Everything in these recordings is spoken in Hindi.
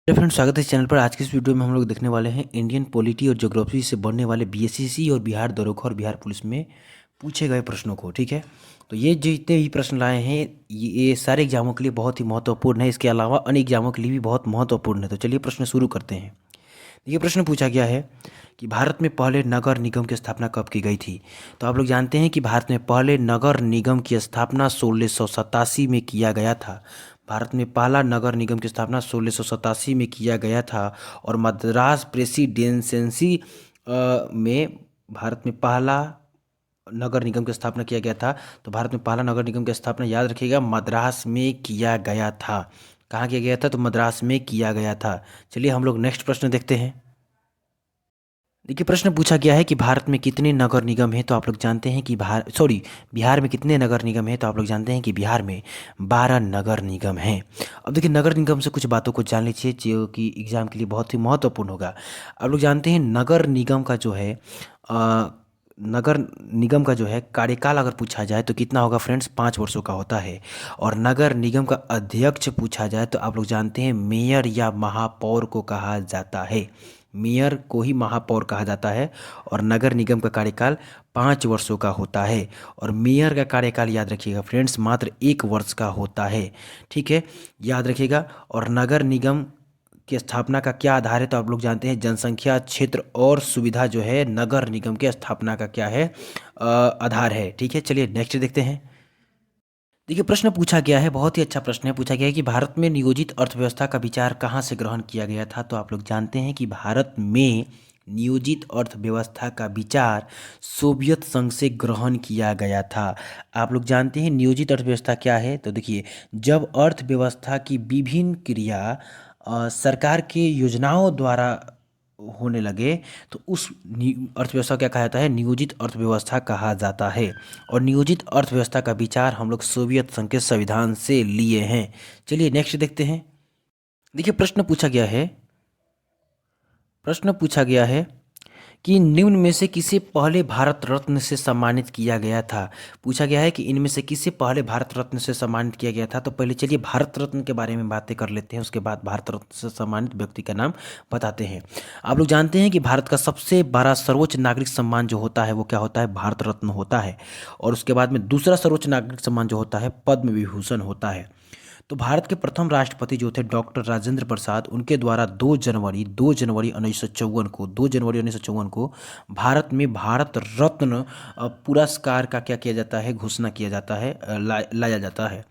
हेलो फ्रेंड्स, स्वागत है इस चैनल पर। आज की इस वीडियो में हम लोग देखने वाले हैं इंडियन पॉलिटी और ज्योग्राफी से बनने वाले बीएसएससी और बिहार दरोगा और बिहार पुलिस में पूछे गए प्रश्नों को। ठीक है, तो ये जितने भी प्रश्न लाए हैं ये सारे एग्जामों के लिए बहुत ही महत्वपूर्ण है। इसके अलावा अन्य एग्जामों के लिए भी बहुत महत्वपूर्ण है। तो चलिए प्रश्न शुरू करते हैं। ये प्रश्न पूछा गया है कि भारत में पहले नगर निगम की स्थापना कब की गई थी। तो आप लोग जानते हैं कि भारत में पहले नगर निगम की स्थापना 1687 में किया गया था। भारत में पहला नगर निगम की स्थापना 1687 में किया गया था और मद्रास प्रेसिडेंसी में भारत में पहला नगर निगम की स्थापना किया गया था। तो भारत में पहला नगर निगम की स्थापना, याद रखिएगा, मद्रास में किया गया था। कहाँ किया गया था? तो मद्रास में किया गया था। चलिए हम लोग नेक्स्ट प्रश्न देखते हैं। देखिए प्रश्न पूछा गया है कि भारत में कितने नगर निगम हैं। तो आप लोग जानते हैं कि बिहार में कितने नगर निगम हैं। तो आप लोग जानते हैं कि बिहार में 12 नगर निगम हैं। अब देखिए नगर निगम से कुछ बातों को जान लीजिए जो कि एग्जाम के लिए बहुत ही महत्वपूर्ण होगा। आप लोग जानते हैं नगर निगम का जो है नगर निगम का जो है कार्यकाल अगर पूछा जाए तो कितना होगा फ्रेंड्स? 5 वर्षों का होता है। और नगर निगम का अध्यक्ष पूछा जाए तो आप लोग जानते हैं मेयर या महापौर को कहा जाता है। मेयर को ही महापौर कहा जाता है। और नगर निगम का कार्यकाल 5 वर्षों का होता है। और मेयर का कार्यकाल याद रखिएगा फ्रेंड्स मात्र 1 वर्ष का होता है। ठीक है, याद रखिएगा। और नगर निगम की स्थापना का क्या आधार है? तो आप लोग जानते हैं जनसंख्या, क्षेत्र और सुविधा जो है नगर निगम के स्थापना का क्या है? आधार है। ठीक है, चलिए नेक्स्ट देखते हैं। देखिए प्रश्न पूछा गया है, बहुत ही अच्छा प्रश्न है। पूछा गया है कि भारत में नियोजित अर्थव्यवस्था का विचार कहाँ से ग्रहण किया गया था। तो आप लोग जानते हैं कि भारत में नियोजित अर्थव्यवस्था का विचार सोवियत संघ से ग्रहण किया गया था। आप लोग जानते हैं नियोजित अर्थव्यवस्था क्या है? तो देखिए, जब अर्थव्यवस्था की विभिन्न क्रिया सरकार के योजनाओं द्वारा होने लगे तो उस अर्थव्यवस्था को क्या कहा जाता है? नियोजित अर्थव्यवस्था कहा जाता है। और नियोजित अर्थव्यवस्था का विचार हम लोग सोवियत संघ के संविधान से लिए हैं। चलिए नेक्स्ट देखते हैं। देखिए प्रश्न पूछा गया है कि निम्न में से किसे पहले भारत रत्न से सम्मानित किया गया था। पूछा गया है कि इनमें से किसे पहले भारत रत्न से सम्मानित किया गया था। तो पहले चलिए भारत रत्न के बारे में बातें कर लेते हैं, उसके बाद भारत रत्न से सम्मानित व्यक्ति का नाम बताते हैं। आप लोग जानते हैं कि भारत का सबसे बड़ा सर्वोच्च नागरिक सम्मान जो होता है वो क्या होता है? भारत रत्न होता है। और उसके बाद में दूसरा सर्वोच्च नागरिक सम्मान जो होता है पद्म विभूषण होता है। तो भारत के प्रथम राष्ट्रपति जो थे डॉक्टर राजेंद्र प्रसाद, उनके द्वारा 2 जनवरी 1954 को भारत में भारत रत्न पुरस्कार का क्या किया जाता है? घोषणा किया जाता है, लाया जाता है।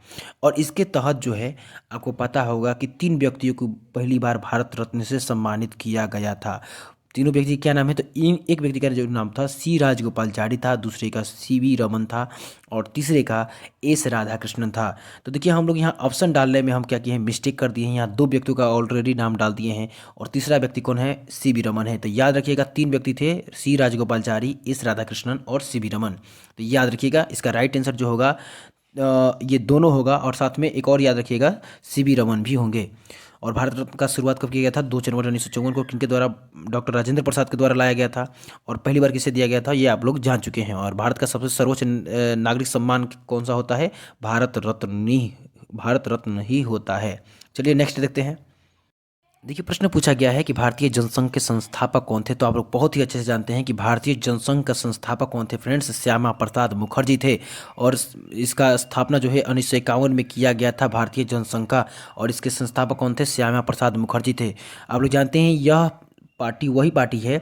और इसके तहत जो है आपको पता होगा कि 3 व्यक्तियों को पहली बार भारत रत्न से सम्मानित किया गया था। तीनों व्यक्ति क्या नाम है? तो इन एक व्यक्ति का जो नाम था सी राजगोपालचारी था, दूसरे का सीवी रमन था और तीसरे का एस राधाकृष्णन था। तो देखिए हम लोग यहाँ ऑप्शन डालने में हम क्या किए हैं? मिस्टेक कर दिए हैं। यहाँ 2 व्यक्तियों का ऑलरेडी नाम डाल दिए हैं और तीसरा व्यक्ति कौन है? सीवी रमन है। तो याद रखिएगा 3 व्यक्ति थे, सी राजगोपालचारी, एस राधाकृष्णन और सीवी रमन। तो याद रखिएगा इसका राइट आंसर जो होगा ये दोनों होगा। और साथ में एक और याद रखिएगा सीवी रमन भी होंगे। और भारत रत्न का शुरुआत कब किया गया था? 2 जनवरी 1954 को किनके द्वारा? डॉक्टर राजेंद्र प्रसाद के द्वारा लाया गया था। और पहली बार किसे दिया गया था ये आप लोग जान चुके हैं। और भारत का सबसे सर्वोच्च नागरिक सम्मान कौन सा होता है? भारत रत्न ही होता है। चलिए नेक्स्ट देखते हैं। देखिए प्रश्न पूछा गया है कि भारतीय जनसंघ के संस्थापक कौन थे। तो आप लोग बहुत ही अच्छे से जानते हैं कि भारतीय जनसंघ का संस्थापक कौन थे फ्रेंड्स? श्यामा प्रसाद मुखर्जी थे। और इसका स्थापना जो है 1951 में किया गया था भारतीय जनसंघ का। और इसके संस्थापक कौन थे? श्यामा प्रसाद मुखर्जी थे। आप लोग जानते हैं यह पार्टी वही पार्टी है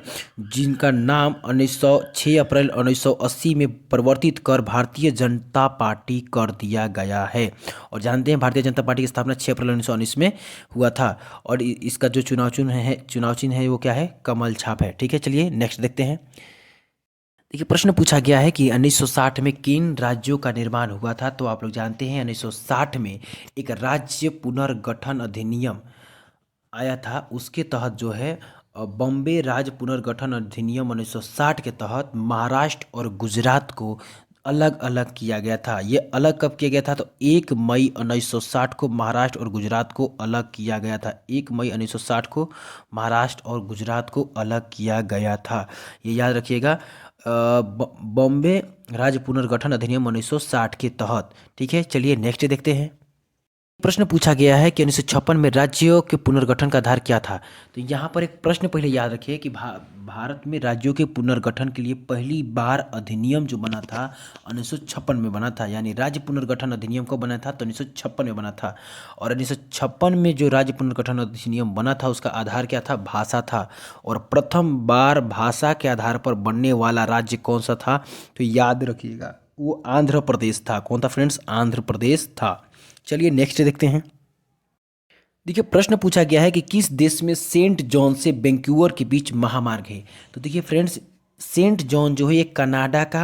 जिनका नाम 6 अप्रैल 1980 में परिवर्तित कर भारतीय जनता पार्टी कर दिया गया है। और जानते हैं भारतीय जनता पार्टी की स्थापना 6 अप्रैल 1919 में हुआ था। और इसका जो चुनाव चिन्ह है वो क्या है? कमल छाप है। ठीक है, चलिए नेक्स्ट देखते हैं। देखिए प्रश्न पूछा गया है कि 1960 में किन राज्यों का निर्माण हुआ था। तो आप लोग जानते हैं 1960 में एक राज्य पुनर्गठन अधिनियम आया था। उसके तहत जो है बॉम्बे राज्य पुनर्गठन अधिनियम 1960 के तहत महाराष्ट्र और गुजरात को अलग अलग किया गया था। ये अलग कब किया गया था? तो 1 मई 1960 को महाराष्ट्र और गुजरात को अलग किया गया था। 1 मई 1960 को महाराष्ट्र और गुजरात को अलग किया गया था। ये याद रखिएगा बॉम्बे राज्य पुनर्गठन अधिनियम 1960 के तहत। ठीक है, चलिए नेक्स्ट देखते हैं। प्रश्न पूछा गया है कि 1956 में राज्यों के पुनर्गठन का आधार क्या था। तो यहाँ पर एक प्रश्न पहले याद रखिए कि भारत में राज्यों के पुनर्गठन के लिए पहली बार अधिनियम जो बना था 1956 में बना था, यानी राज्य पुनर्गठन अधिनियम को बना था तो 1956 में बना था। और 1956 में जो राज्य पुनर्गठन अधिनियम बना था उसका आधार क्या था, भाषा था। और प्रथम बार भाषा के आधार पर बनने वाला राज्य कौन सा था, तो याद रखिएगा वो आंध्र प्रदेश था। कौन था फ्रेंड्स, आंध्र प्रदेश था। चलिए नेक्स्ट देखते हैं। देखिए प्रश्न पूछा गया है कि किस देश में सेंट जॉन से वैंकूवर के बीच महामार्ग है। तो देखिए फ्रेंड्स, सेंट जॉन जो है ये कनाडा का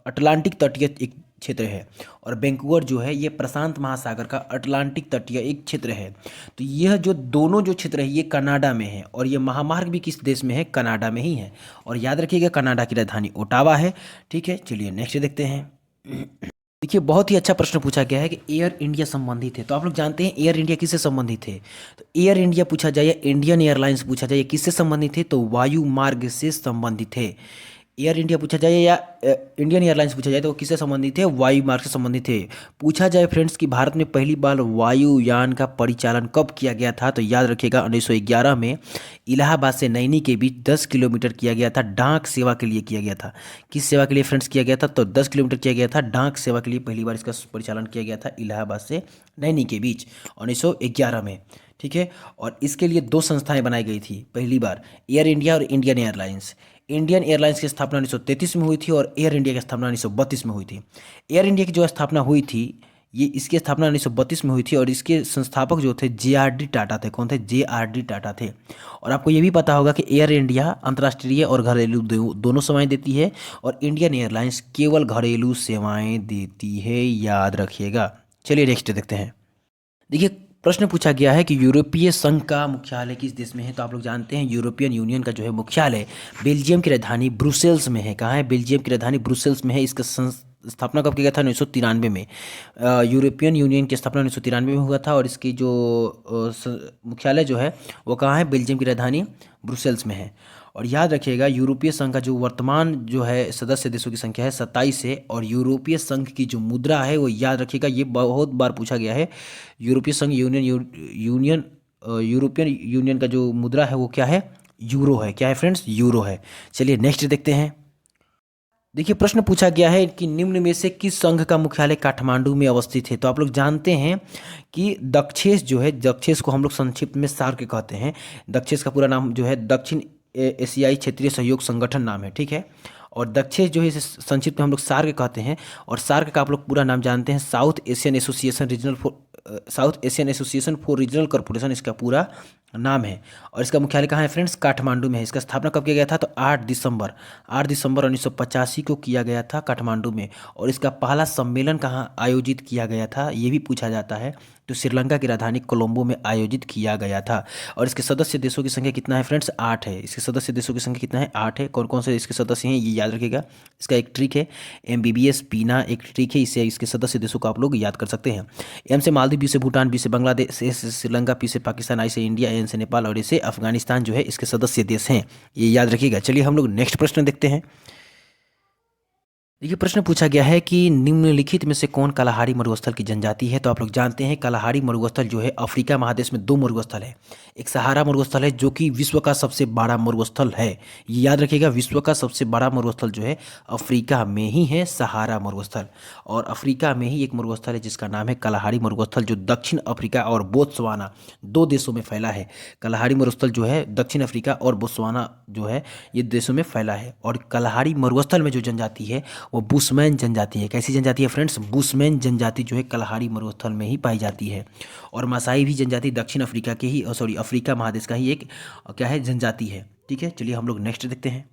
अटलांटिक तटीय एक क्षेत्र है, और वैंकूवर जो है ये प्रशांत महासागर का अटलांटिक तटीय एक क्षेत्र है। तो यह जो दोनों जो क्षेत्र है ये कनाडा में है, और ये महामार्ग भी किस देश में है, कनाडा में ही है। और याद रखिएगा कनाडा की राजधानी ओटावा है। ठीक है, चलिए नेक्स्ट देखते हैं। देखिए बहुत ही अच्छा प्रश्न पूछा गया है कि एयर इंडिया संबंधित है। तो आप लोग जानते हैं एयर इंडिया किससे संबंधित है। तो एयर इंडिया पूछा जाए या इंडियन एयरलाइंस पूछा जाए किससे संबंधित है, तो वायु मार्ग से संबंधित है। एयर इंडिया पूछा जाए या इंडियन एयरलाइंस पूछा जाए तो किससे संबंधित है, वायु मार्ग से संबंधित है। पूछा जाए फ्रेंड्स कि भारत में पहली बार वायुयान का परिचालन कब किया गया था, तो याद रखिएगा 1911 में इलाहाबाद से नैनी के बीच 10 किलोमीटर किया गया था, डाक सेवा के लिए किया गया था। किस सेवा के लिए फ्रेंड्स किया गया था, तो 10 किलोमीटर किया गया था, डाक सेवा के लिए पहली बार इसका परिचालन किया गया था इलाहाबाद से नैनी के बीच 1911 में। ठीक है, और इसके लिए दो संस्थाएं बनाई गई थी पहली बार, एयर इंडिया और इंडियन एयरलाइंस। इंडियन एयरलाइंस की स्थापना 1933 में हुई थी और एयर इंडिया की स्थापना 1932 में हुई थी। एयर इंडिया की जो स्थापना हुई थी ये इसकी स्थापना 1932 में हुई थी, और इसके संस्थापक जो थे JRD टाटा थे। कौन थे, JRD टाटा थे। और आपको ये भी पता होगा कि एयर इंडिया अंतर्राष्ट्रीय और घरेलू दोनों सेवाएं देती है, और इंडियन एयरलाइंस केवल घरेलू सेवाएं देती है, याद रखिएगा। चलिए नेक्स्ट देखते हैं। देखिए प्रश्न पूछा गया है कि यूरोपीय संघ का मुख्यालय किस देश में है। तो आप लोग जानते हैं यूरोपियन यूनियन का जो है मुख्यालय बेल्जियम की राजधानी ब्रुसेल्स में है। कहाँ है, बेल्जियम की राजधानी ब्रुसेल्स में है। इसका स्थापना कब किया गया था, 1993 में। यूरोपियन यूनियन की स्थापना 1993 में हुआ था, और इसकी जो मुख्यालय जो है वो कहाँ है, बेल्जियम की राजधानी ब्रुसेल्स में है। और याद रखिएगा यूरोपीय संघ का जो वर्तमान जो है सदस्य देशों की संख्या है 27 है, और यूरोपीय संघ की जो मुद्रा है वो याद रखिएगा, ये बहुत बार पूछा गया है। यूरोपीय संघ यूरोपियन यूनियन का जो मुद्रा है वो क्या है, यूरो है। क्या है फ्रेंड्स, यूरो है। चलिए नेक्स्ट देखते हैं। देखिए प्रश्न पूछा गया है कि निम्न में से किस संघ का मुख्यालय काठमांडू में अवस्थित है। तो आप लोग जानते हैं कि दक्षेस जो है, दक्षेस को हम लोग संक्षिप्त में सार्क कहते हैं। दक्षेस का पूरा नाम जो है दक्षिण एशियाई क्षेत्रीय सहयोग संगठन नाम है। ठीक है, और दक्षेस जो है इसे संक्षिप्त में हम लोग सार्क कहते हैं, और सार्क का आप लोग पूरा नाम जानते हैं south Asian association for regional corporation इसका पूरा नाम है। और इसका मुख्यालय कहाँ है फ्रेंड्स, काठमांडू में है। इसका स्थापना कब किया गया था, तो 8 दिसंबर 1985 को किया गया था काठमांडू में। और इसका पहला सम्मेलन कहाँ आयोजित किया गया था, ये भी पूछा जाता है, तो श्रीलंका की राजधानी कोलंबो में आयोजित किया गया था। और इसके सदस्य देशों की संख्या कितना है फ्रेंड्स, 8 है। इसके सदस्य देशों की संख्या कितना है, 8 है। कौन कौन से इसके सदस्य हैं ये याद रखिएगा। इसका एक ट्रिक है, MBBS पीना एक ट्रिक है, इससे इसके सदस्य देशों को आप लोग याद कर सकते हैं। M से मालदीव, B से भूटान, B से बांग्लादेश, S से श्रीलंका, P से पाकिस्तान, I से इंडिया, N से नेपाल और A से अफगानिस्तान जो है इसके सदस्य देश हैं, ये याद रखिएगा। चलिए हम लोग नेक्स्ट प्रश्न देखते हैं। देखिए प्रश्न पूछा गया है कि निम्नलिखित में से कौन कालाहारी मरुस्थल की जनजाति है। तो आप लोग जानते हैं कालाहारी मरुस्थल जो है अफ्रीका महादेश में 2 मरुस्थल है। एक सहारा मरुस्थल है जो कि विश्व का सबसे बड़ा मरुस्थल है, ये याद रखिएगा। विश्व का सबसे बड़ा मरुस्थल जो है अफ्रीका में ही है, सहारा मरुस्थल। और अफ्रीका में ही एक मरुस्थल है जिसका नाम है कालाहारी मरुस्थल, जो दक्षिण अफ्रीका और बोत्सवाना 2 देशों में फैला है। कालाहारी मरुस्थल जो है दक्षिण अफ्रीका और बोत्सवाना जो है ये देशों में फैला है। और कालाहारी मरुस्थल में जो जनजाति है वो बुशमैन जनजाति है। कैसी जनजाति है फ्रेंड्स, बुशमैन जनजाति जो है कालाहारी मरुस्थल में ही पाई जाती है। और मासाई भी जनजाति दक्षिण अफ्रीका के ही अफ्रीका महादेश का ही एक क्या है, जनजाति है। ठीक है, चलिए हम लोग नेक्स्ट देखते हैं।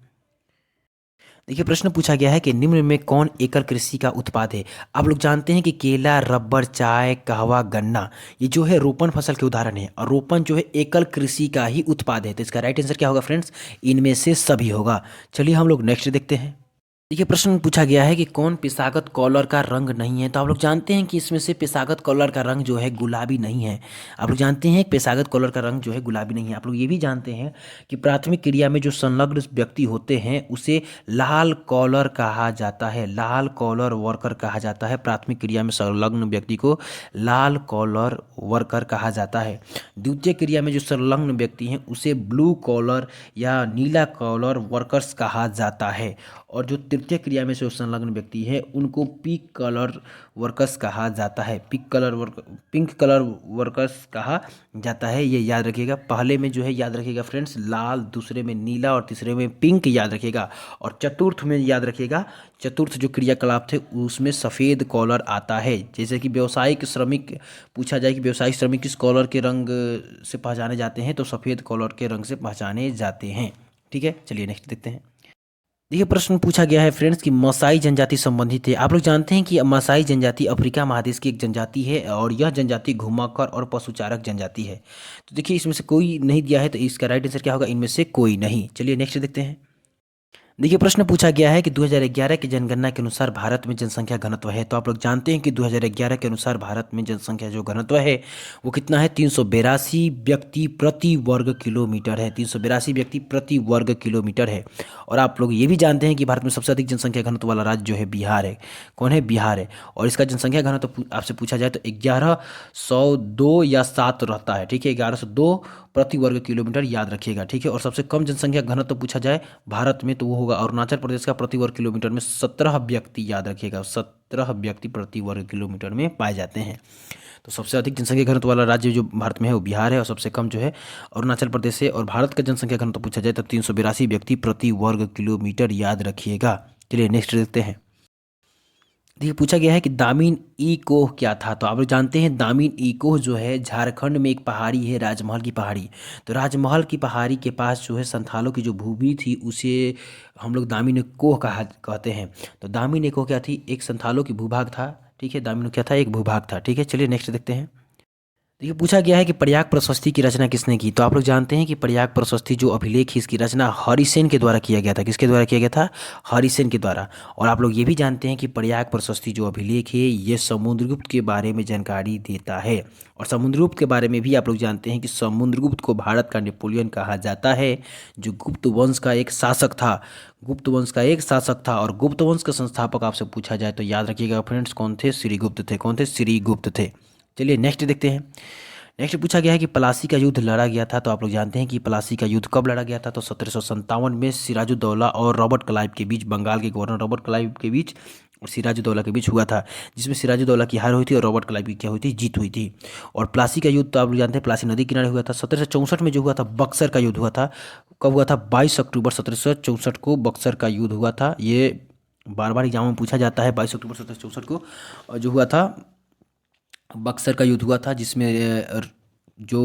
देखिए प्रश्न पूछा गया है कि निम्न में कौन एकल कृषि का उत्पाद है। आप लोग जानते हैं कि केला, रबर, चाय, कहवा, गन्ना ये जो है रोपण फसल के उदाहरण है, और रोपण जो है एकल कृषि का ही उत्पाद है। तो इसका राइट आंसर क्या होगा फ्रेंड्स, इनमें से सभी होगा। चलिए हम लोग नेक्स्ट देखते हैं। देखिए प्रश्न पूछा गया है कि कौन पेशागत कॉलर का रंग नहीं है। तो आप लोग जानते हैं कि इसमें से पेशागत कॉलर का रंग जो है गुलाबी नहीं है। आप लोग जानते हैं कि पेशागत कॉलर का रंग जो है गुलाबी नहीं है। आप लोग ये भी जानते हैं कि प्राथमिक क्रिया में जो संलग्न व्यक्ति होते हैं उसे लाल कॉलर कहा जाता है। लाल कॉलर वर्कर कहा जाता है। प्राथमिक क्रिया में संलग्न व्यक्ति को लाल कॉलर वर्कर कहा जाता है। द्वितीय क्रिया में जो संलग्न व्यक्ति हैं उसे ब्लू कॉलर या नीला कॉलर वर्कर्स कहा जाता है। और जो तृतीय क्रिया में जो संलग्न व्यक्ति है उनको पिंक कलर वर्कर्स कहा जाता है। पिंक कलर वर्कर्स कहा जाता है। ये याद रखिएगा। पहले में जो है याद रखिएगा फ्रेंड्स लाल, दूसरे में नीला और तीसरे में पिंक याद रखिएगा। और चतुर्थ में याद रखिएगा, चतुर्थ जो क्रियाकलाप थे उसमें सफ़ेद कॉलर आता है। जैसे कि व्यावसायिक श्रमिक पूछा जाए कि व्यावसायिक श्रमिक किस कॉलर के रंग से पहचाने जाते हैं, तो सफ़ेद कॉलर के रंग से पहचाने जाते हैं। ठीक है, चलिए नेक्स्ट देखते हैं। देखिए प्रश्न पूछा गया है फ्रेंड्स कि मसाई जनजाति संबंधित है। आप लोग जानते हैं कि मसाई जनजाति अफ्रीका महादेश की एक जनजाति है और यह जनजाति घुमाकर और पशुचारक जनजाति है। तो देखिए इसमें से कोई नहीं दिया है, तो इसका राइट आंसर क्या होगा? इनमें से कोई नहीं। चलिए नेक्स्ट देखते हैं। देखिए प्रश्न पूछा गया है कि 2011 की जनगणना के अनुसार भारत में जनसंख्या घनत्व है। तो आप लोग जानते हैं कि 2011 के अनुसार भारत में जनसंख्या जो घनत्व है वो कितना है? 382 व्यक्ति प्रति वर्ग किलोमीटर है। 382 व्यक्ति प्रति वर्ग किलोमीटर है। और आप लोग ये भी जानते हैं कि भारत में सबसे अधिक जनसंख्या घनत्व वाला राज्य जो है बिहार है। कौन है? बिहार है। और इसका जनसंख्या घनत्व आपसे पूछा जाए तो 1102 या 7 रहता है। ठीक है, 1102 प्रति वर्ग किलोमीटर याद रखिएगा। ठीक है, और सबसे कम जनसंख्या घनत्व पूछा जाए भारत में तो वो होगा अरुणाचल प्रदेश का। प्रति वर्ग किलोमीटर में 17 व्यक्ति याद रखिएगा, 17 व्यक्ति प्रति वर्ग किलोमीटर में पाए जाते हैं। तो सबसे अधिक जनसंख्या घनत्व वाला राज्य जो भारत में है वो बिहार है और सबसे कम जो है अरुणाचल प्रदेश है। और भारत का जनसंख्या घनत्व पूछा जाए तो 382 व्यक्ति प्रति वर्ग किलोमीटर याद रखिएगा। चलिए नेक्स्ट देखते हैं। देखिए पूछा गया है कि दामिन ई कोह क्या था। तो आप लोग जानते हैं दामिन ई कोह जो है झारखंड में एक पहाड़ी है, राजमहल की पहाड़ी। तो राजमहल की पहाड़ी के पास जो है संथालों की जो भूमि थी उसे हम लोग दामिन ई कोह कहते हैं। तो दामिन ई कोह क्या थी? एक संथालों की भूभाग था। ठीक है, दामिन क्या था? एक भूभाग था। ठीक है, चलिए नेक्स्ट देखते हैं। देखिए पूछा गया है कि प्रयाग प्रशस्ति की रचना किसने की। तो आप लोग जानते हैं कि प्रयाग प्रशस्ति जो अभिलेख है इसकी रचना हरिसेन के द्वारा किया गया था। किसके द्वारा किया गया था? हरिसेन के द्वारा। और आप लोग ये भी जानते हैं कि प्रयाग प्रशस्ति जो अभिलेख है ये समुद्रगुप्त के बारे में जानकारी देता है। और समुद्रगुप्त के बारे में भी आप लोग जानते हैं कि समुद्रगुप्त को भारत का नेपोलियन कहा जाता है, जो गुप्त वंश का एक शासक था। गुप्त वंश का एक शासक था। और गुप्त वंश का संस्थापक आपसे पूछा जाए तो याद रखिएगा फ्रेंड्स, कौन थे? श्रीगुप्त थे। कौन थे? श्रीगुप्त थे। चलिए नेक्स्ट देखते हैं। नेक्स्ट पूछा गया है कि प्लासी का युद्ध लड़ा गया था। तो आप लोग जानते हैं कि प्लासी का युद्ध कब लड़ा गया था? तो 1757 में सिराजुद्दौला और रॉबर्ट क्लाइव के बीच, बंगाल के गवर्नर रॉबर्ट क्लाइव के बीच और सिराजुद्दौला के बीच हुआ था, जिसमें सिराजुद्दौला की हार हुई थी और रॉबर्ट क्लाइव की क्या हुई थी? जीत हुई थी। और प्लासी का युद्ध तो आप लोग जानते हैं प्लासी नदी किनारे हुआ था। 1764 में जो हुआ था बक्सर का युद्ध हुआ था। कब हुआ था? 22 अक्टूबर 1764 को बक्सर का युद्ध हुआ था। ये बार बार एग्जाम में पूछा जाता है। 22 अक्टूबर 1764 को जो हुआ था बक्सर का युद्ध हुआ था, जिसमें जो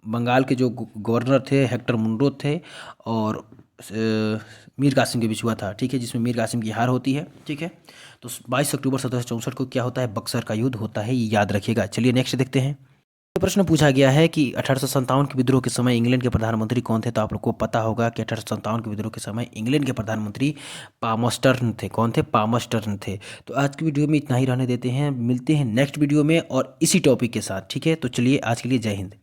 बंगाल के जो गवर्नर थे हेक्टर मुनरो थे और मीर कासिम के बीच हुआ था। ठीक है, जिसमें मीर कासिम की हार होती है। ठीक है, तो 22 अक्टूबर 1764 को क्या होता है? बक्सर का युद्ध होता है, ये याद रखिएगा। चलिए नेक्स्ट देखते हैं। प्रश्न पूछा गया है कि 1857 के विद्रोह के समय इंग्लैंड के प्रधानमंत्री कौन थे। तो आप लोग को पता होगा कि 1857 के विद्रोह के समय इंग्लैंड के प्रधानमंत्री पामस्टर्न थे। कौन थे? पामस्टर्न थे। तो आज की वीडियो में इतना ही रहने देते हैं, मिलते हैं नेक्स्ट वीडियो में और इसी टॉपिक के साथ। ठीक है, तो चलिए आज के लिए जय हिंद।